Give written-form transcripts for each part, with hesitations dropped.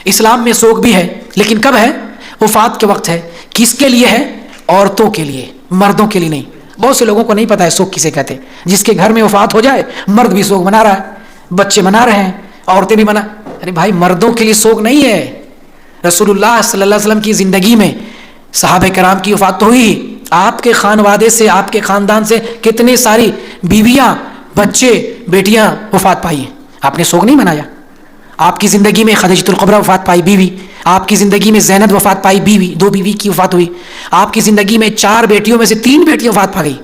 اسلام میں سوگ بھی ہے، لیکن کب ہے؟ وفات کے وقت ہے۔ کس کے لیے ہے؟ عورتوں کے لیے، مردوں کے لیے نہیں۔ بہت سے لوگوں کو نہیں پتا ہے سوگ کسے کہتے ہیں۔ جس کے گھر میں وفات ہو جائے، مرد بھی سوگ منا رہا ہے، بچے منا رہے ہیں، عورتیں بھی منا۔ ارے بھائی، مردوں کے لیے سوگ نہیں ہے۔ رسول اللہ صلی اللہ علیہ وسلم کی زندگی میں صحابہ کرام کی وفات تو ہوئی، آپ کے خانوادے سے، آپ کے خاندان سے کتنے ساری بیویاں، بچے، بیٹیاں وفات پائی ہیں، آپ نے سوگ نہیں منایا۔ آپ کی زندگی میں خدیجۃ الکبریٰ وفات پائی، بیوی۔ آپ کی زندگی میں زینب وفات پائی، بیوی، 2 بیوی کی وفات ہوئی۔ آپ کی زندگی میں 4 بیٹیوں میں سے 3 بیٹیاں وفات پا گئی،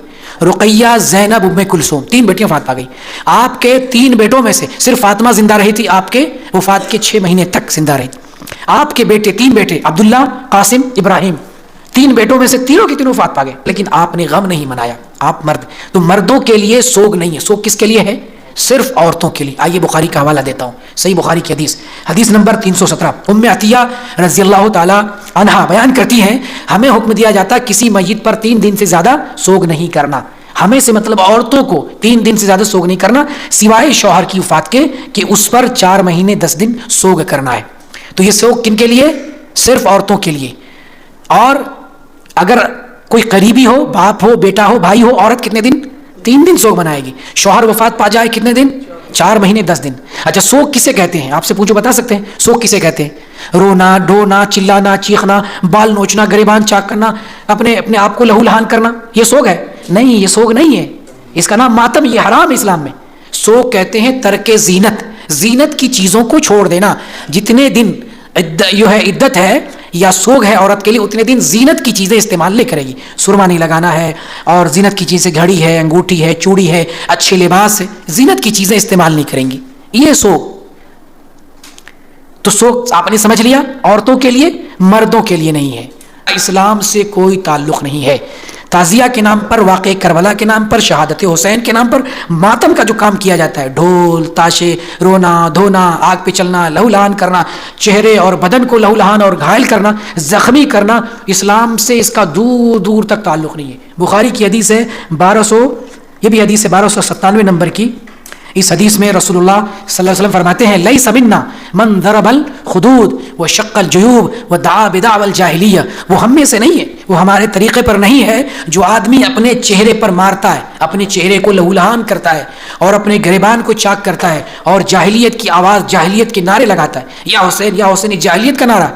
رقیہ، زینب، ام کلثوم، 3 بیٹیاں وفات پا گئی۔ آپ کے 3 بیٹوں میں سے صرف فاطمہ زندہ رہی تھی، آپ کے وفات کے 6 مہینے تک زندہ رہی تھی۔ آپ کے بیٹے، 3 بیٹے، عبداللہ، قاسم، ابراہیم، 3 بیٹوں میں سے تینوں کی تینوں وفات پا گئے، لیکن آپ نے غم نہیں منایا، آپ مرد۔ تو مردوں کے لیے سوگ نہیں ہے۔ سوگ کس کے لیے ہے؟ صرف عورتوں کے لیے۔ آئیے بخاری کا حوالہ دیتا ہوں، صحیح بخاری کی حدیث، حدیث نمبر 317۔ ام عطیہ رضی اللہ تعالی عنہا بیان کرتی ہیں، ہمیں حکم دیا جاتا کسی میت پر 3 دن سے زیادہ سوگ نہیں کرنا۔ ہمیں سے مطلب عورتوں کو 3 دن سے زیادہ سوگ نہیں کرنا، سوائے شوہر کی وفات کے کہ اس پر 4 مہینے 10 دن سوگ کرنا ہے۔ تو یہ سوگ کن کے لیے؟ صرف عورتوں کے لیے۔ اور اگر کوئی قریبی ہو، باپ ہو، بیٹا ہو، بھائی ہو، عورت کتنے دن؟ 3 دن سوگ منائے گی۔ شوہر وفات پا جائے کتنے دن؟ 4 مہینے 10 دن۔ اچھا، سوگ کسے کہتے ہیں؟ آپ سے پوچھو، بتا سکتے ہیں سوگ کسے کہتے ہیں؟ رونا، ڈونا، چلانا، چیخنا، بال نوچنا، گریبان چاک کرنا، اپنے آپ کو لہو لہان کرنا، یہ سوگ ہے؟ نہیں، یہ سوگ نہیں ہے، اس کا نام ماتم، یہ حرام ہے اسلام میں۔ سوگ کہتے ہیں ترک زینت، زینت کی چیزوں کو چھوڑ دینا۔ جتنے دن جو ہے عدت ہے یا سوگ ہے عورت کے لیے، اتنے دن زینت کی چیزیں استعمال نہیں کرے گی۔ سرما نہیں لگانا ہے، اور زینت کی چیزیں گھڑی ہے، انگوٹھی ہے، چوڑی ہے، اچھے لباس ہے، زینت کی چیزیں استعمال نہیں کریں گی، یہ سوگ۔ تو سوگ آپ نے سمجھ لیا، عورتوں کے لیے، مردوں کے لیے نہیں ہے، اسلام سے کوئی تعلق نہیں ہے۔ تعزیہ کے نام پر، واقعہ کربلا کے نام پر، شہادت حسین کے نام پر ماتم کا جو کام کیا جاتا ہے، ڈھول، تاشے، رونا، دھونا، آگ پہ چلنا، لہو لہان کرنا، چہرے اور بدن کو لہو لہان اور گھائل کرنا، زخمی کرنا، اسلام سے اس کا دور دور تک تعلق نہیں ہے۔ بخاری کی حدیث ہے 1200، یہ بھی حدیث ہے 1297 نمبر کی۔ اس حدیث میں رسول اللہ صلی اللہ علیہ وسلم فرماتے ہیں، لیس منا من ضرب الخدود وشق الجیوب ودعا بدعوى الجاہلیہ، وہ ہم میں سے نہیں ہے، وہ ہمارے طریقے پر نہیں ہے جو آدمی اپنے چہرے پر مارتا ہے، اپنے چہرے کو لہولہان کرتا ہے اور اپنے گریبان کو چاک کرتا ہے اور جاہلیت کی آواز، جاہلیت کے نعرے لگاتا ہے، یا حسین یا حسین، جاہلیت کا نعرہ،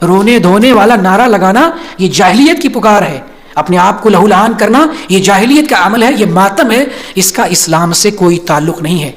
رونے دھونے والا نعرہ لگانا، یہ جاہلیت کی پکار ہے۔ اپنے آپ کو لہو لہان کرنا، یہ جاہلیت کا عمل ہے، یہ ماتم ہے، اس کا اسلام سے کوئی تعلق نہیں ہے۔